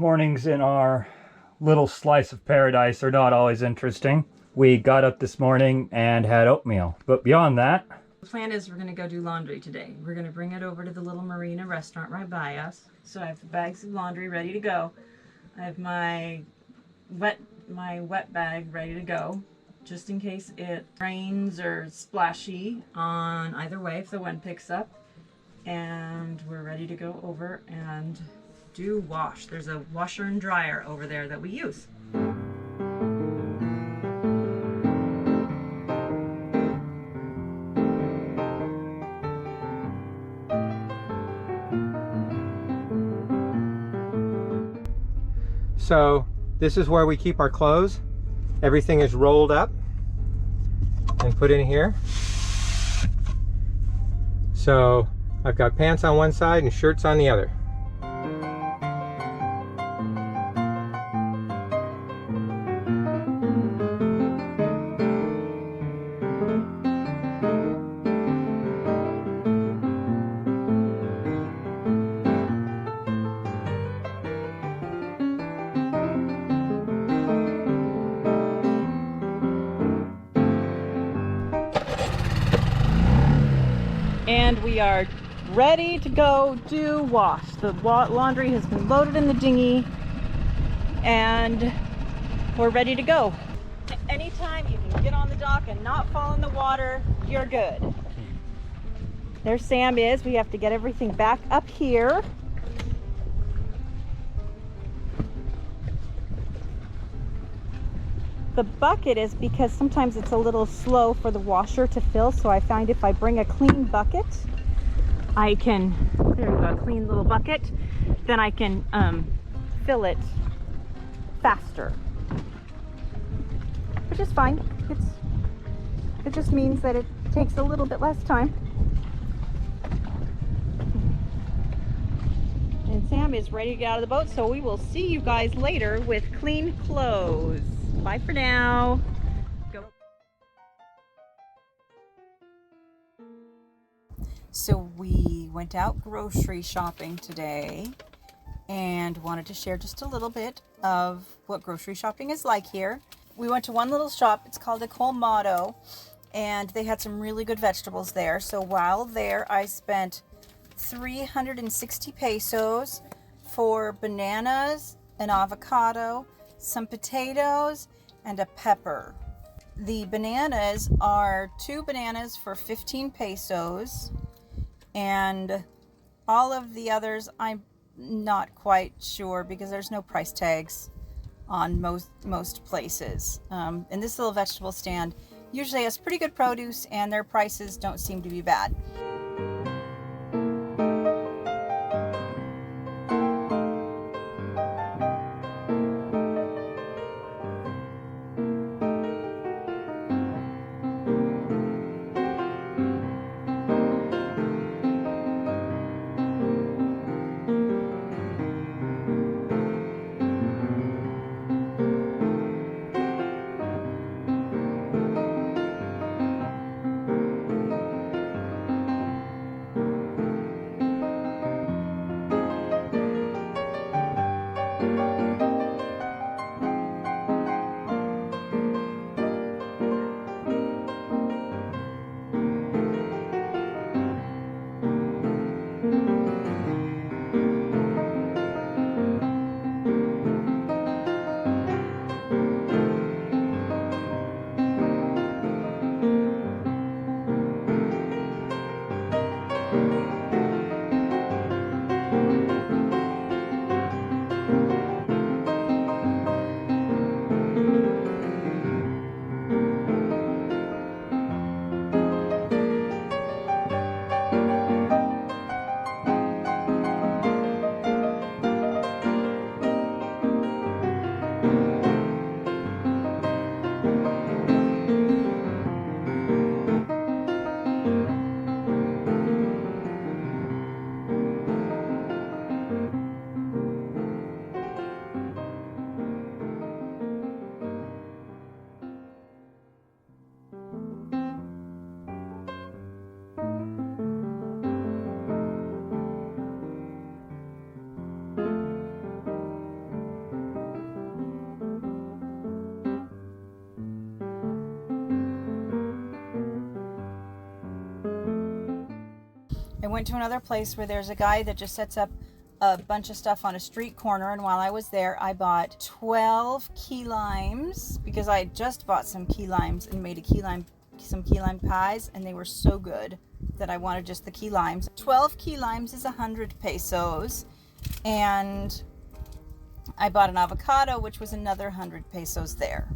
Mornings in our little slice of paradise are not always interesting. We got up this morning and had oatmeal, but beyond that... The plan is we're going to go do laundry today. We're going to bring it over to the Little Marina restaurant right by us. So I have the bags of laundry ready to go. I have my wet bag ready to go, just in case it rains or splashy on either way if the wind picks up. And we're ready to go over and do wash. There's a washer and dryer over there that we use. So this is where we keep our clothes. Everything is rolled up and put in here. So I've got pants on one side and shirts on the other. And we are ready to go do wash. The laundry has been loaded in the dinghy and we're ready to go. Anytime you can get on the dock and not fall in the water, you're good. There Sam is. We have to get everything back up here. The bucket is because sometimes it's a little slow for the washer to fill, so I find if I bring a clean bucket, I can, there we go, a clean little bucket, then I can fill it faster. Which is fine. It just means that it takes a little bit less time. And Sam is ready to get out of the boat, so we will see you guys later with clean clothes. Bye for now. Go. So we went out grocery shopping today and wanted to share just a little bit of what grocery shopping is like here. We went to one little shop. It's called the Colmado, and they had some really good vegetables there. So while there, I spent 360 pesos for bananas, an avocado, some potatoes, and a pepper. The bananas are 2 bananas for 15 pesos, and all of the others I'm not quite sure because there's no price tags on most places. And this little vegetable stand usually has pretty good produce and their prices don't seem to be bad. went to another place where there's a guy that just sets up a bunch of stuff on a street corner, and while I was there, I bought 12 key limes because I had just bought some key limes and made some key lime pies, and they were so good that I wanted just the key limes. 12 key limes is 100 pesos, and I bought an avocado, which was another 100 pesos there.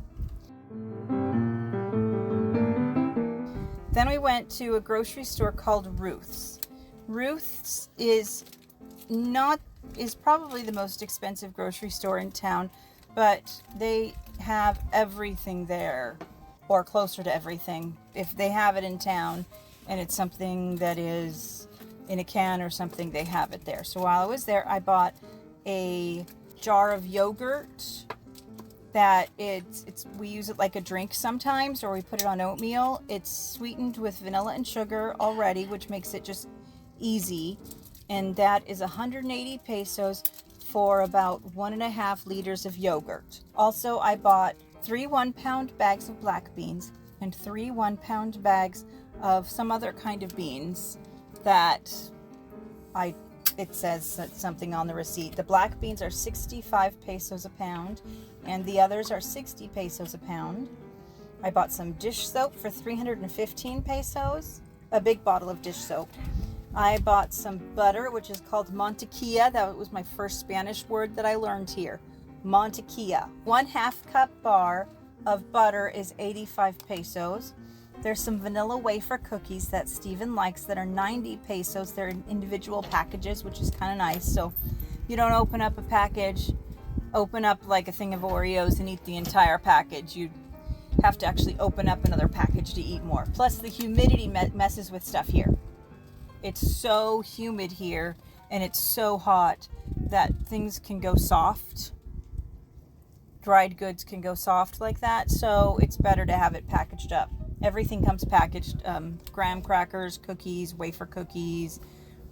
Then we went to a grocery store called Ruth's. Ruth's is probably the most expensive grocery store in town, but they have everything there, or closer to everything. If they have it in town and it's something that is in a can or something, they have it there. So while I was there, I bought a jar of yogurt that we use it like a drink sometimes, or we put it on oatmeal. It's sweetened with vanilla and sugar already, which makes it just easy. And that is 180 pesos for about 1.5 liters of yogurt. Also, I bought 3 1-pound bags of black beans and 3 1-pound bags of some other kind of beans that it says something on the receipt. The black beans are 65 pesos a pound, and the others are 60 pesos a pound. I bought some dish soap for 315 pesos, a big bottle of dish soap. I bought some butter, which is called mantequilla. That was my first Spanish word that I learned here. Mantequilla. 1/2 cup bar of butter is 85 pesos. There's some vanilla wafer cookies that Steven likes that are 90 pesos. They're in individual packages, which is kind of nice. So you don't open up a package, open up like a thing of Oreos and eat the entire package. You have to actually open up another package to eat more. Plus the humidity messes with stuff here. It's so humid here and it's so hot that things can go soft. Dried goods can go soft like that. So it's better to have it packaged up. Everything comes packaged, graham crackers, cookies, wafer cookies,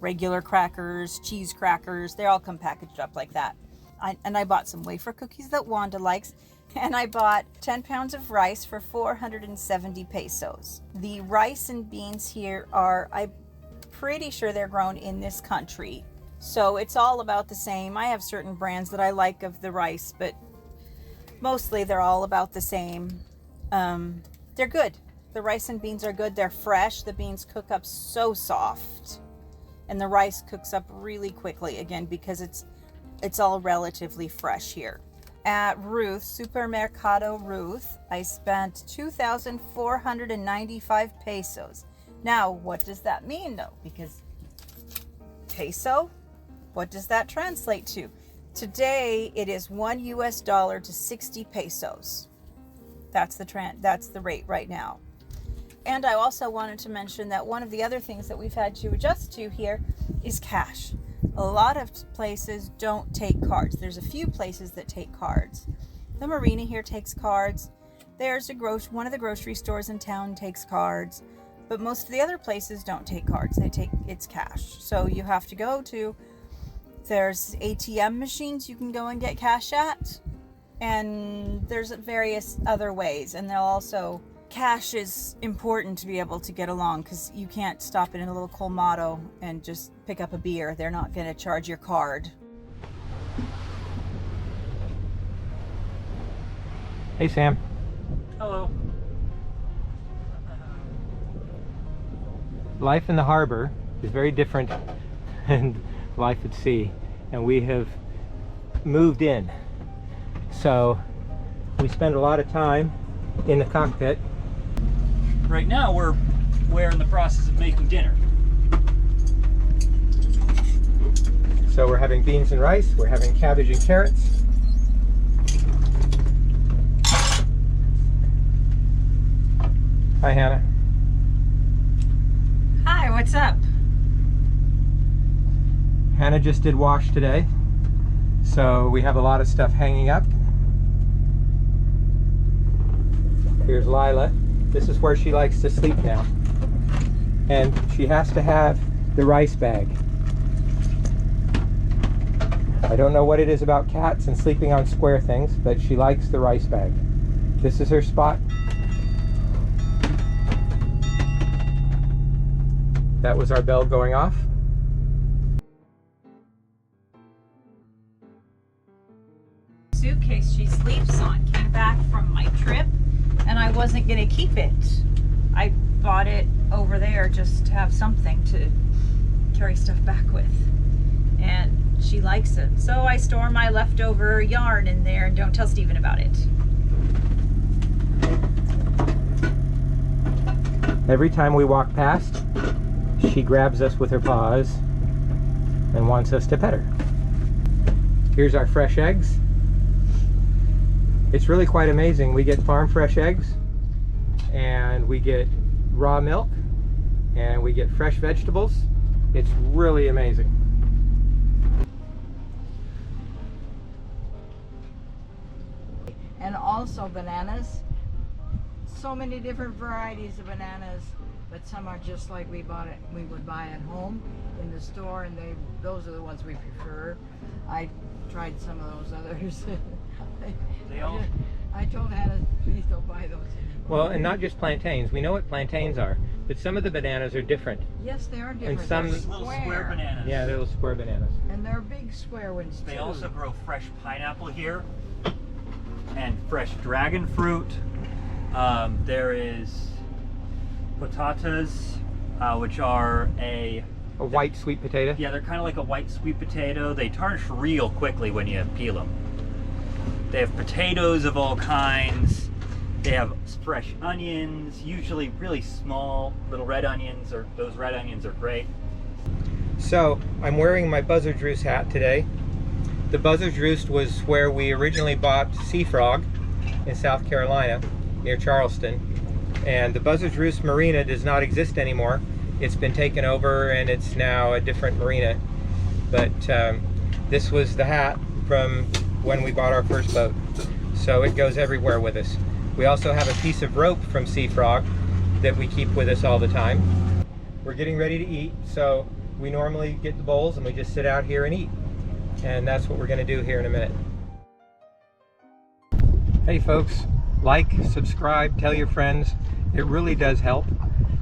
regular crackers, cheese crackers. They all come packaged up like that. I bought some wafer cookies that Wanda likes, and I bought 10 pounds of rice for 470 pesos. The rice and beans here I'm pretty sure they're grown in this country. So it's all about the same. I have certain brands that I like of the rice, but mostly they're all about the same. They're good. The rice and beans are good. They're fresh. The beans cook up so soft, and the rice cooks up really quickly, again, because it's all relatively fresh here. At Ruth, Supermercado Ruth, I spent 2,495 pesos. Now, what does that mean, though? Because peso, what does that translate to? Today, it is $1 to 60 pesos. That's the rate right now. And I also wanted to mention that one of the other things that we've had to adjust to here is cash. A lot of places don't take cards. There's a few places that take cards. The Marina here takes cards. There's one of the grocery stores in town takes cards. But most of the other places don't take cards. It's cash. So you have to there's ATM machines you can go and get cash at. And there's various other ways. And cash is important to be able to get along, because you can't stop in a little Colmado and just pick up a beer. They're not going to charge your card. Hey, Sam. Hello. Life in the harbor is very different than life at sea, and we have moved in. So we spend a lot of time in the cockpit. Right now we're in the process of making dinner. So we're having beans and rice, we're having cabbage and carrots. Hi, Hannah. Hi, what's up? Hannah just did wash today, so we have a lot of stuff hanging up. Here's Lila. This is where she likes to sleep now. And she has to have the rice bag. I don't know what it is about cats and sleeping on square things, but she likes the rice bag. This is her spot. That was our bell going off. pillowcase she sleeps on. Came back from my trip and I wasn't gonna keep it. I bought it over there just to have something to carry stuff back with. And she likes it. So I store my leftover yarn in there and don't tell Stephen about it. Every time we walk past, she grabs us with her paws and wants us to pet her. Here's our fresh eggs. It's really quite amazing. We get farm fresh eggs, and we get raw milk, and we get fresh vegetables. It's really amazing. And also bananas. So many different varieties of bananas, but some are just like we would buy at home in the store, and those are the ones we prefer. I tried some of those others. I told Hannah, please don't buy those anymore. Well, and not just plantains. We know what plantains are, but some of the bananas are different. Yes, they are different. And some They're Little square bananas. Yeah, they're little square bananas. And they're big square ones They too. also grow fresh pineapple here and fresh dragon fruit. There is potatoes, which are A white sweet potato. yeah, they're kind of like a white sweet potato. They tarnish real quickly when you peel them. They have potatoes of all kinds. They have fresh onions, usually really small little red onions, or those red onions are great. So I'm wearing my Buzzard's Roost hat today. The Buzzard's Roost was where we originally bought Sea Frog in South Carolina, near Charleston. And the Buzzard's Roost Marina does not exist anymore. It's been taken over and it's now a different marina. But this was the hat from when we bought our first boat. So it goes everywhere with us. We also have a piece of rope from Sea Frog that we keep with us all the time. We're getting ready to eat, so we normally get the bowls and we just sit out here and eat. And that's what we're going to do here in a minute. Hey folks, like, subscribe, tell your friends. It really does help,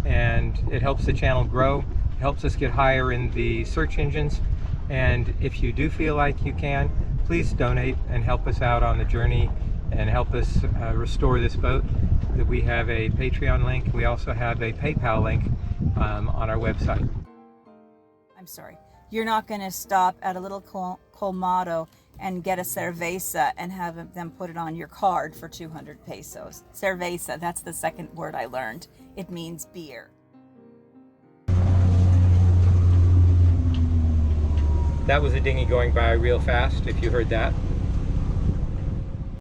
and it helps the channel grow, it helps us get higher in the search engines. And if you do feel like you can, please donate and help us out on the journey and help us restore this boat. That we have a Patreon link. We also have a PayPal link on our website. I'm sorry. You're not going to stop at a little colmado and get a cerveza and have them put it on your card for 200 pesos. Cerveza, that's the second word I learned. It means beer. That was a dinghy going by real fast, if you heard that.